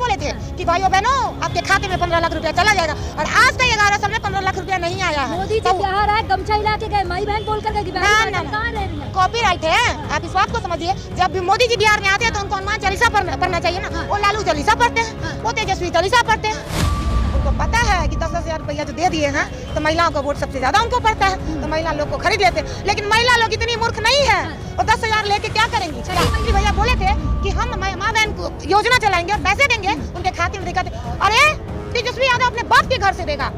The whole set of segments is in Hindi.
बोले थे कि भाइयों बहनों आपके खाते में 15 लाख रुपया चला जाएगा, और आज तक 11 साल में 15 लाख रुपया नहीं आया है। मोदी जी बिहार आए, गमछा हिला के गए, माई बहन बोल कर गए कि कहाँ रह रही है। कॉपीराइट है, आप इस बात को समझिए। जब भी मोदी जी बिहार में आते हैं तो उनको हनुमान चालीसा पढ़ना चाहिए ना। वो लालू चालीसा पढ़ते हैं, वो तेजस्वी चालीसा पढ़ते हैं। उनको पता है कि 10,000 रुपया जो दे दिए हैं तो महिलाओं का वोट सबसे ज्यादा उनको पड़ता है, तो महिला लोग को खरीद लेते हैं। लेकिन महिला लोग इतनी मूर्ख नहीं है, और 10,000 लेके क्या करेंगी। मुख्यमंत्री भैया बोले थे कि हम माँ बहन को योजना चलाएंगे और पैसे देंगे उनके खाते में दिखाते। अरे तेजस्वी यादव अपने बाप के घर से देगा।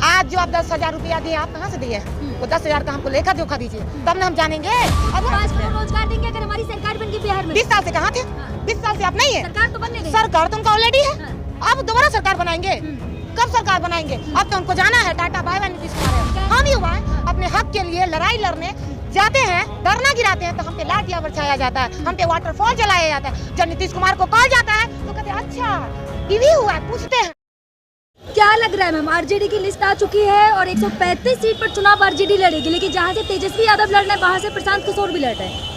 आज जो आप 10,000 रुपया दिए, आप कहाँ से दिए? वो 10,000 का हमको लेखा जोखा दीजिए, तब न हम जानेंगे। अब 5 करोड़ रोजगार देंगे अगर हमारी सरकार बन गई बिहार में। 20 साल से कहाँ थे? 20 साल से आप नहीं है। सरकार तो बनने देंगे। सरकार तो उनका ऑलरेडी है, अब दोबारा सरकार बनाएंगे। कब सरकार बनाएंगे? अब तो उनको जाना है tata bye bye Nitish Kumar. हम युवा अपने हक के लिए लड़ाई लड़ने जाते हैं, धरना गिराते हैं, तो हम पे लाठियां बरसाया जाता है, हम पे वाटरफॉल जलाया जाता है। जब नीतीश कुमार को कॉल जाता है तो कहते हैं अच्छा टीवी हुआ है, पूछते हैं। क्या लग रहा है मैम, आरजेडी की लिस्ट आ चुकी है और 135 सीट पर चुनाव आरजेडी लड़ेगी, लेकिन जहाँ से तेजस्वी यादव लड़ रहे हैं वहाँ से प्रशांत किशोर भी लड़ रहे हैं।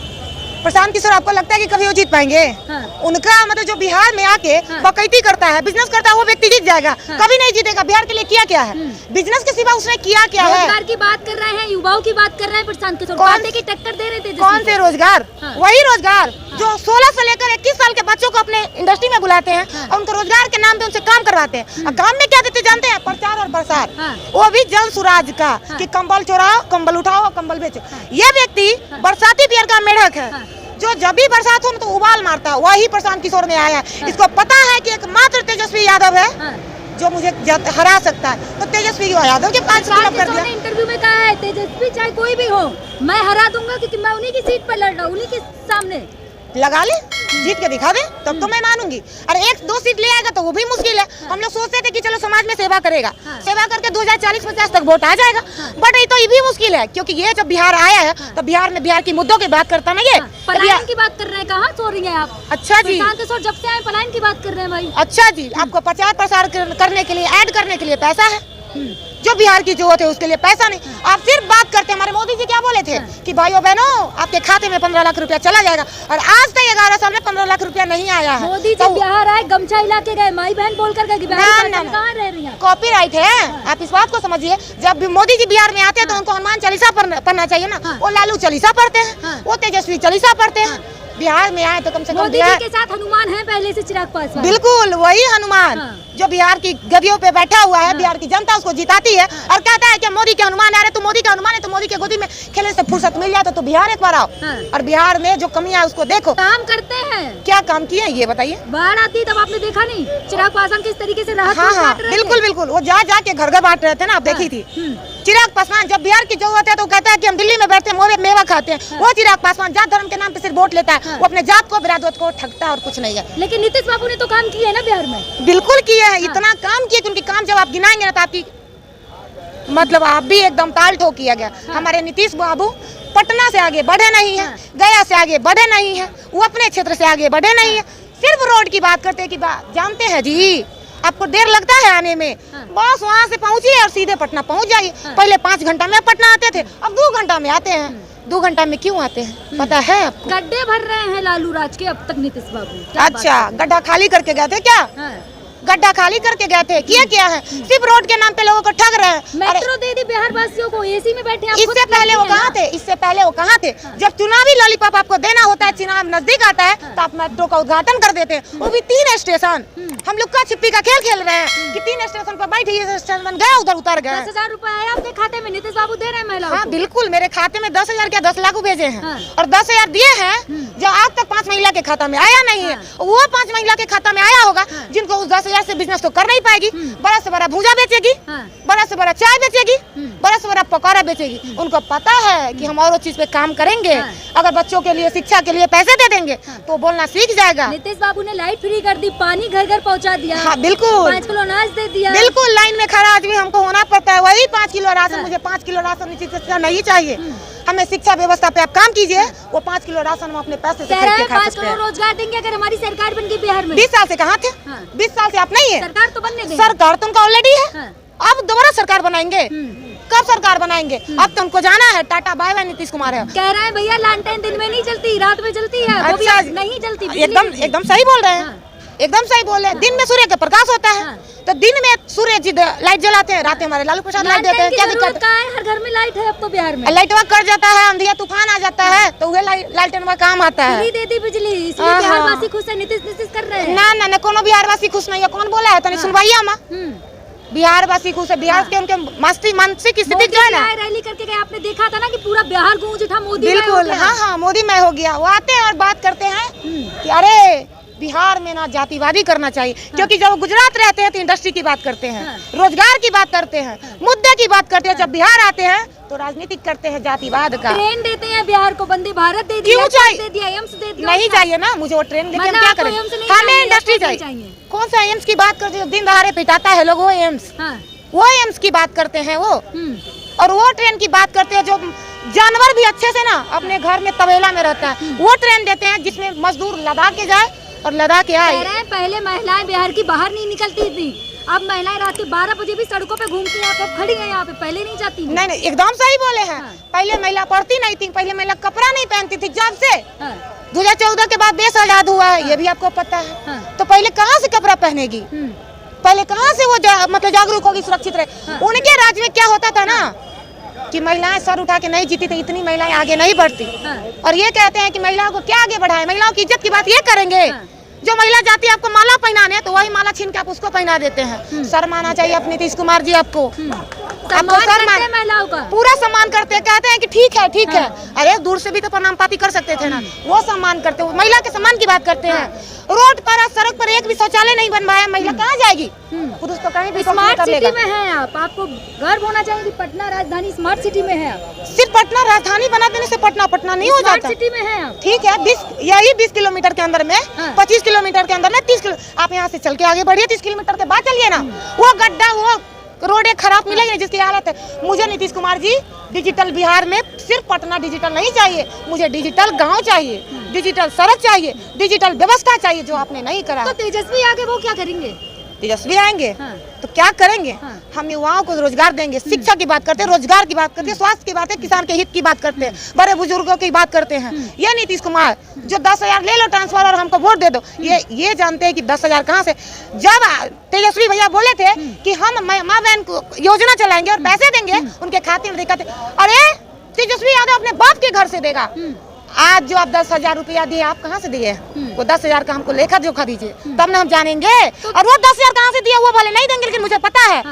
प्रशांत किशोर आपको लगता है कि कभी वो जीत पाएंगे? हाँ। उनका मतलब जो बिहार में आके बकैती करता है, बिजनेस करता है, वो व्यक्ति जीत जाएगा। कभी नहीं जीतेगा। बिहार के लिए किया क्या है? बिजनेस के सिवा उसने किया क्या है? रोजगार की बात कर रहे हैं, युवाओं की बात कर रहे हैं प्रशांत किशोर, बातें की टक्कर दे रहे थे। कौन से रोजगार? वही रोजगार जो 16 से लेकर 21 साल के बच्चों को अपने इंडस्ट्री में बुलाते हैं और उनको रोजगार के नाम पे उनसे काम करवाते हैं। और काम में क्या देते जानते हैं? प्रचार और प्रसार, वो भी जन सुराज का, कि कंबल चोराओ, कंबल उठाओ, कंबल बेचो। ये व्यक्ति बरसाती बिहार का मेढक है, जो जब भी बरसात हो तो उबाल मारता है। वही प्रशांत किशोर में आया है। इसको पता है कि एकमात्र तेजस्वी यादव है जो मुझे हरा सकता है, तो तेजस्वी यादव के पास कर दिया। इंटरव्यू में कहा है तेजस्वी चाहे कोई भी हो मैं हरा दूंगा, क्योंकि मैं उन्हीं की सीट पर लड़ रहा हूँ, उन्हीं के सामने। लगा ले, जीत के दिखा दे, तब तो मैं मानूंगी। अरे 1-2 सीट ले आएगा तो वो भी मुश्किल है। हम लोग सोचते थे कि चलो समाज में सेवा करेगा, सेवा करके 2040-50 तक वोट आ जाएगा, बट ये भी मुश्किल है, क्योंकि ये जब बिहार आया है तो बिहार में बिहार की मुद्दों की बात करता ना। ये पलायन की बात कर रहे हैं, कहाँ सो रही हैं आप? अच्छा जी, जब से आए पलायन की बात कर रहे हैं भाई। अच्छा जी, आपको प्रचार प्रसार करने के लिए, ऐड करने के लिए पैसा है, जो बिहार की जरूरत है उसके लिए पैसा नहीं। आप सिर्फ बात करते हैं। हमारे मोदी जी क्या बोले थे कि भाइयों बहनों आपके खाते में 15 लाख रुपया चला जाएगा, और आज तक 11 साल में 15 लाख रुपया नहीं आया है। मोदी जी बिहार आए, गमछा हिला के गए, माई बहन बोल कर गए कि कहाँ रह रही है। कॉपीराइट है, आप इस बात को समझिए। जब भी मोदी जी बिहार में आते हैं तो उनको हनुमान चालीसा पढ़ना चाहिए ना। वो लालू चालीसा पढ़ते हैं, वो तेजस्वी चालीसा पढ़ते हैं। बिहार में आए तो कम से कम मोदी जी के साथ हनुमान है पहले से, चिराग पासवान। बिल्कुल वही हनुमान जो बिहार की गदियों पे बैठा हुआ है। बिहार की जनता उसको जिताती है और कहता है कि मोदी के हनुमान आ रहे, तो मोदी का हनुमान है, तो मोदी के गोदी में खेलने से फुर्सत मिल जाए तो बिहार एक बार आओ। और बिहार में जो कमियां उसको देखो। काम करते हैं, क्या काम किए ये बताइए। बाढ़ आती तब आपने देखा नहीं चिराग पासवान किस तरीके से राहत बांट रहे थे? बिल्कुल बिल्कुल, वो जा के घर बांट रहे थे ना, आप देखी थी। चिराग पासवान जब बिहार की जरूरत है तो कहता है कि हम दिल्ली में बैठते हैं, मेवा खाते हैं। वो चिराग पासवान जात धर्म के नाम पे सिर्फ वोट लेता है, वो अपने जात को बिरादत को ठगता है और कुछ नहीं है। लेकिन नीतीश बाबू ने तो काम किया है ना बिहार में। बिल्कुल किया है, इतना काम किया कि उनके काम जब आप गिनाएंगे ना तो आपकी मतलब आप भी एकदम ताल ठोक किया गया। हमारे नीतीश बाबू पटना से आगे बढ़े नहीं है, गया से आगे बढ़े नहीं है, वो अपने क्षेत्र से आगे बढ़े नहीं है। सिर्फ रोड की बात करते हैं कि जानते हैं जी आपको देर लगता है आने में, बस वहाँ से पहुँचिए और सीधे पटना पहुँच जाइए। पहले 5 घंटा में पटना आते थे, अब 2 घंटा में आते हैं। 2 घंटा में क्यों आते हैं पता है आपको? गड्ढे भर रहे हैं लालू राज के अब तक नीतीश बाबू। अच्छा, गड्ढा खाली करके गए थे क्या? गड्ढा खाली करके गए थे, क्या है? सिर्फ रोड के नाम पे लोगों को ठग रहे हैं। मेट्रो दे दी बिहार वासियों को, एसी में बैठे। इससे पहले वो कहाँ थे? इससे पहले वो कहाँ थे? जब चुनावी लॉलीपॉप आपको देना होता है, चुनाव नजदीक आता है तो आप मेट्रो का उद्घाटन कर देते हैं, वो भी 3 स्टेशन। हम लोग का छिप्पी का खेल खेल रहे हैं कि 3 स्टेशन पर बैठे, स्टेशन बन गया, उधर उतर गए। 10,000 रुपए आया आपके खाते में, नीतीश बाबू दे रहे हैं महिलाओं को। बिल्कुल, मेरे खाते में 10,000 क्या 10 लाख भेजे हैं और 10,000 दिए हैं जो आज तक 5 महिला के खाता में आया नहीं है। वो 5 महिला के खाता में आया होगा जिनको उस 10,000 से बिजनेस तो कर नहीं पाएगी। बड़ा से बड़ा भूजा बेचेगी, बड़ा से बड़ा चाय बेचेगी, बड़ा से बड़ा पकौड़ा बेचेगी। उनको पता है कि हम और चीज पे काम करेंगे, अगर बच्चों के लिए शिक्षा के लिए पैसे दे देंगे तो बोलना सीख जाएगा। नीतीश बाबू ने लाइट फ्री कर दी, पानी घर घर पहुंचा दिया। हाँ, बिल्कुल 5 किलो अनाज दे दिया। बिल्कुल, लाइन में खड़ा आदमी हमको होना पड़ता है, वही 5 किलो राशन। मुझे 5 किलो राशन नहीं चाहिए, हमें शिक्षा व्यवस्था पे आप काम कीजिए। वो 5 किलो राशन हम अपने पैसे से खरीद के खा सकते हैं। 5 करोड़ रोजगार देंगे अगर हमारी सरकार बन गई बिहार में। 20 साल से कहाँ थे? 20 साल से आप नहीं है। सरकार तो बनने देंगे। सरकार तो उनका ऑलरेडी है, अब दोबारा सरकार बनाएंगे। कब सरकार बनाएंगे? अब तो उनको जाना है tata bye bye Nitish Kumar है। कह रहे हैं भैया लैंटेन दिन में नहीं जलती, रात में जलती है। अच्छा, नहीं जलती। एकदम सही बोल रहे हैं। एकदम सही बोले। दिन में सूर्य का प्रकाश होता है, तो दिन में सूर्य जी लाइट जलाते हैं, रात में हमारे लालू प्रसाद लाइट देते हैं। क्या दिक्कत है? हर घर में लाइट है अब तो बिहार में। लाइट कट जाता है, अंधिया तूफान आ जाता है, तो वह लाइट काम आता है। फ्री दे दी बिजली, इसलिए बिहारवासी खुश है, नीतीश कर रहे हैं। ना कोनो बिहारवासी खुश नहीं है। कौन बोला है? तनी सुनवाइया माँ, बिहारवासी खुश है। बिहार के उनके मानसिक स्थिति जो है ना, रैली करके गए, आपने देखा था ना कि पूरा बिहार गूंज उठा, मोदी बिल्कुल। हाँ, मोदी मैं हो गया। वो आते हैं और बात करते हैं कि अरे बिहार में ना जातिवादी करना चाहिए, क्योंकि जब गुजरात रहते हैं तो इंडस्ट्री की बात करते हैं, रोजगार की बात करते हैं, मुद्दे की बात करते हैं। जब बिहार आते हैं तो राजनीतिक करते हैं जातिवाद का। ट्रेन देते हैं बिहार को, वंदे भारत दे दिया, क्यों चाहिए? दे दिया, एम्स दे दिया। नहीं चाहिए ना मुझे वो ट्रेन, लेकिन क्या करें, हमें इंडस्ट्री चाहिए। कौन सा एम्स की बात करते हैं? दिन दहाड़े पिटाता है लोग, वो एम्स, वो एम्स की बात करते हैं वो। और वो ट्रेन की बात करते हैं जो जानवर भी अच्छे से ना अपने घर में तबेला में रहता है, वो ट्रेन देते हैं जिसमें मजदूर लद्दाख के जाए और लद्दाख के आए। पहले महिलाएं बिहार की बाहर नहीं निकलती थी, अब महिलाएं रात के 12 बजे भी सड़कों पे घूमती हैं, आप खड़ी हैं यहाँ पे, पहले नहीं जाती। नहीं, एकदम सही बोले हैं। पहले महिला पढ़ती नहीं थी, पहले महिला कपड़ा नहीं पहनती थी। जब से 2014 के बाद देश आजाद हुआ है, ये भी आपको पता है, तो पहले कहाँ से कपड़ा पहनेगी? पहले कहाँ से वो मतलब जागरूक होगी, सुरक्षित रहे? उनके राज्य में क्या होता था ना कि महिलाएं सर उठा के नहीं जीती थी, इतनी महिलाएं आगे नहीं बढ़ती। और ये कहते हैं कि महिलाओं को क्या आगे बढ़ाए, महिलाओं की इज्जत की बात ये करेंगे। जो महिला जाती है आपको माला पहनाने, तो वही माला छीन के आप उसको पहना देते हैं। शर्माना चाहिए अपने नीतीश कुमार जी, आपको महिलाओं का पूरा सम्मान करते हैं, कहते हैं कि ठीक है। अरे दूर से भी तो प्रणाम पाती कर सकते थे ना, वो सम्मान करते हैं। महिला के सम्मान की बात करते हैं। रोड पर सड़क पर एक भी शौचालय नहीं बनवाया, महिला कहाँ जाएगी? पुरुष तो कहीं भी स्मार्ट सिटी में है आप, आपको गर्व होना चाहिए कि पटना राजधानी स्मार्ट सिटी में है आप। सिर्फ पटना राजधानी बना देने से पटना नहीं हो जाता। सिटी में है आप, ठीक है। 20 किलोमीटर के अंदर में, 25 किलोमीटर के अंदर में 30 किलो, आप यहाँ से चल के आगे बढ़िए, 30 किलोमीटर के बाद चलिए ना, वो गड्ढा, वो रोडें खराब मिलेगी जिसकी हालत है। मुझे नीतीश कुमार जी डिजिटल बिहार में सिर्फ पटना डिजिटल नहीं चाहिए, मुझे डिजिटल गांव चाहिए, डिजिटल सड़क चाहिए, डिजिटल व्यवस्था चाहिए, जो आपने नहीं करा। तो तेजस्वी आगे वो क्या करेंगे? तेजस्वी आएंगे तो क्या करेंगे? हम युवाओं को रोजगार देंगे। शिक्षा की बात करते हैं, रोजगार की बात करते हैं, स्वास्थ्य की बात है, किसान के हित की बात करते हैं, बड़े बुजुर्गों की बात करते हैं। ये नीतीश कुमार जो 10,000 ले लो ट्रांसफर और हमको वोट दे दो, ये जानते हैं कि 10,000 कहाँ से। जब तेजस्वी भैया बोले थे कि हम माँ बहन को योजना चलाएंगे और पैसे देंगे उनके खाते में, दिखाते, अरे तेजस्वी यादव अपने बाप के घर से देगा। आज जो आप 10,000 रुपया दिए, आप कहाँ से दिए? वो 10,000 का हमको लेखा जोखा दीजिए, तब ना हम जानेंगे। और वो 10,000 कहाँ से दिया वो भले नहीं देंगे, लेकिन मुझे पता है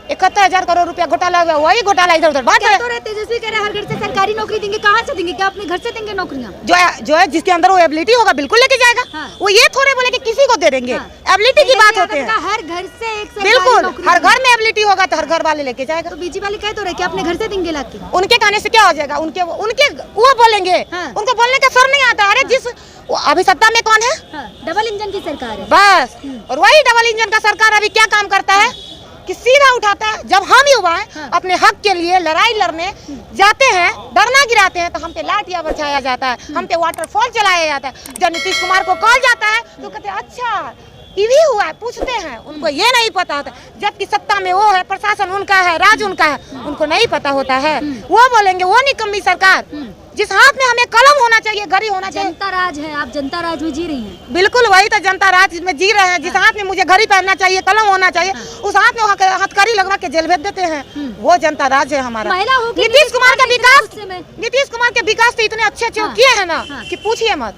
71,000 करोड़ रुपया घोटाला हुआ, वही घोटाला इधर उधर बात है। तेजस्वी कह रहे हैं हर घर से सरकारी नौकरी देंगे, कहाँ से देंगे? क्या अपने घर से देंगे नौकरियाँ? जो है जिसके अंदर वो एबिलिटी होगा बिल्कुल लेके जाएगा। वो ये थोड़े बोले कि किसी को दे देंगे, एबिलिटी की बात होती है। हर घर से एक बिल्कुल, हर घर में एबिलिटी होगा तो हर घर वाले लेके जाएगा। तो बीजेपी वाले कह तो रहे कि अपने घर से देंगे लाके। उनके कहने से क्या हो जाएगा? उनके वो बोलेंगे, उनको बोलने का शर्म नहीं आता। अरे जिस अभी सत्ता में कौन है? डबल इंजन की सरकार है बस। और वही डबल इंजन का सरकार अभी क्या काम करता है कि सीधा उठाता है। जब हम युवा अपने हक के लिए लड़ाई लड़ने जाते हैं, डरना गिराते हैं, तो हम पे लाठियां बरसाया जाता है, हम पे वाटरफॉल चलाया जाता है। जब नीतीश कुमार को कॉल जाता है तो कहते हैं अच्छा ये भी हुआ है, पूछते हैं। उनको ये नहीं पता होता, जबकि सत्ता में वो है, प्रशासन उनका है, राज उनका है, उनको नहीं पता होता है। वो बोलेंगे वो निकम्मी सरकार, जिस हाथ में हमें कलम होना चाहिए, घड़ी होना चाहिए। जनता राज है, आप जनता राज में जी रही हैं। बिल्कुल, वही तो जनता राज में जी रहे हैं। जिस हाथ में मुझे घड़ी पहनना चाहिए, कलम होना चाहिए, उस हाथ में हथकड़ी लगवा के जेल भेज देते हैं। वो जनता राज है हमारा। नीतीश कुमार का विकास, नीतीश कुमार के विकास तो इतने अच्छे किए हैं ना कि पूछिए मत।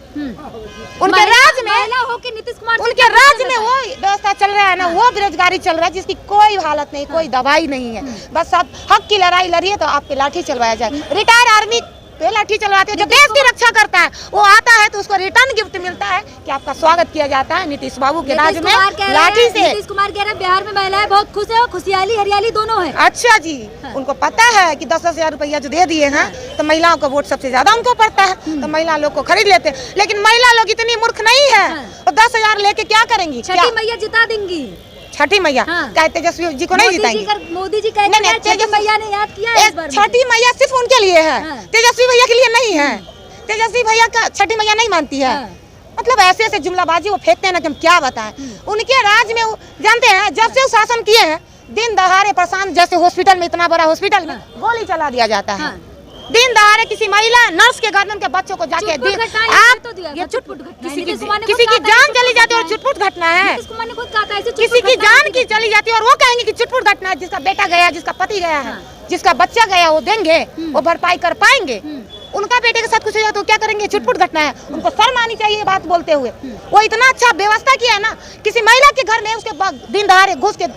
उनके राज में, नीतीश कुमार उनके राज में वो व्यवस्था चल रहा है ना, वो बेरोजगारी चल रहा है जिसकी कोई हालत नहीं, कोई दवाई नहीं है। बस आप हक की लड़ाई लड़िए तो आपके लाठी चलवाया जाए। रिटायर आर्मी पे लाठी चलवाते हैं, जो देश की रक्षा करता है वो आता है तो उसको रिटर्न गिफ्ट मिलता है कि आपका स्वागत किया जाता है नीतीश बाबू के राज में लाठी से। नीतीश कुमार कह रहे हैं बिहार में महिलाएं बहुत खुश है और खुशहाली हरियाली दोनों है। अच्छा जी, उनको पता है कि 10,000 रुपया जो दे दिए हैं तो महिलाओं को वोट सबसे ज्यादा उनको पड़ता है, तो महिला लोग को खरीद लेते हैं। लेकिन महिला लोग इतनी मूर्ख नहीं है, और 10,000 लेके क्या करेंगी? छठी मैया जिता देंगी। छठी मैया क्या तेजस्वी जी को नहीं जिताएंगी? मोदी जी कहते हैं छठी मैया ने याद किया है इस बार। छठी मैया सिर्फ उनके लिए है, तेजस्वी भैया के लिए नहीं है। तेजस्वी भैया का छठी मैया नहीं मानती है। मतलब ऐसे ऐसे जुमलाबाजी वो फेंकते हैं ना कि हम क्या बताएं। उनके राज में जानते हैं, जब से वो शासन किए हैं, दिन दहाड़े प्रशांत जैसे हॉस्पिटल में, इतना बड़ा हॉस्पिटल में गोली चला दिया जाता है। दिन दहाड़े किसी महिला नर्स के घर में उनके बच्चों को जाके चुटपुट घटना है, आप तो दिया ये था, चुटपुट घटना है। किसी नीतीश कुमार ने की खुद कहा था जान ऐसे चली जाती है और चुटपुट चुटपुट घटना है। नीतीश कुमार ने खुद कहा था ऐसे किसी चुटपुट की घटना जान है। की चली जाती है और वो कहेंगे कि चुटपुट घटना है। जिसका बेटा गया, जिसका पति गया है, जिसका बच्चा गया, वो देंगे, वो भरपाई कर पाएंगे। उनका बेटे के साथ कुछ हो जाए तो क्या करेंगे? चुटपुट घटना है। उनको शर्म आनी चाहिए बात बोलते हुए। वो इतना अच्छा व्यवस्था किया है ना, किसी महिला के घर में उसके दिन दहाड़े घुस के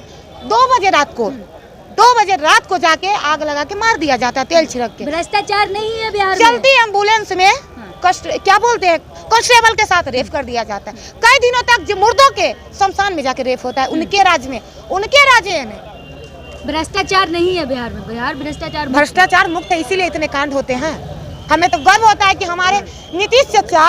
2 बजे रात को जाके आग लगा के मार दिया जाता है, तेल छिड़क के। भ्रष्टाचार नहीं है बिहार में। चलती एम्बुलेंस में क्या बोलते हैं, कांस्टेबल के साथ रेप कर दिया जाता है। कई दिनों तक जो मुर्दों के शमशान में जाके रेप होता है, उनके राज्य में। भ्रष्टाचार नहीं है बिहार में। बिहार भ्रष्टाचार मुक्त है, इसीलिए इतने कांड होते हैं। हमें तो गर्व होता है कि हमारे नीतीश चाचा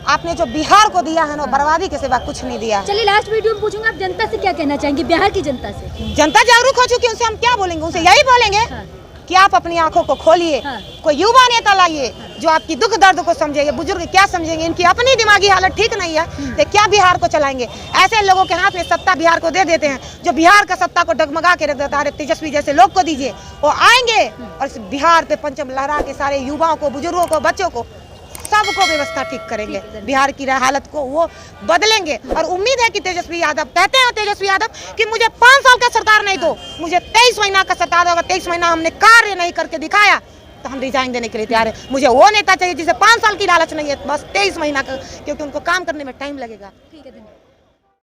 आपने जो बिहार को दिया है ना, बर्बादी के सिवा कुछ नहीं दिया। चलिए लास्ट वीडियो में पूछूंगा, आप जनता से क्या कहना चाहेंगे, बिहार की जनता से? जनता जागरूक हो चुकी है, उनसे हम क्या बोलेंगे? उनसे यही बोलेंगे कि आप अपनी आंखों को खोलिए, कोई युवा नेता लाइए जो आपकी दुख दर्द को समझेंगे। बुजुर्ग क्या समझेंगे? इनकी अपनी दिमागी हालत ठीक नहीं है तो क्या बिहार को चलाएंगे? ऐसे लोगों के हाथ में सत्ता बिहार को दे देते हैं, जो बिहार का सत्ता को डगमगा के रख देता है। तेजस्वी जैसे लोग को दीजिए, वो आएंगे और इस बिहार पे परचम लहरा के सारे युवाओं को, बुजुर्गों को, बच्चों को, सबको व्यवस्था ठीक करेंगे। बिहार की हालत को वो बदलेंगे। और उम्मीद है कि तेजस्वी यादव, कहते हैं तेजस्वी यादव कि मुझे 5 साल का सरकार नहीं दो, मुझे 23 महीना का सरकार होगा। 23 महीना हमने कार्य नहीं करके दिखाया तो हम रिजाइन देने के लिए तैयार है। मुझे वो नेता चाहिए जिसे 5 साल की लालच नहीं है, बस 23 महीना का, क्योंकि उनको काम करने में टाइम लगेगा। ठीक है, धन्यवाद।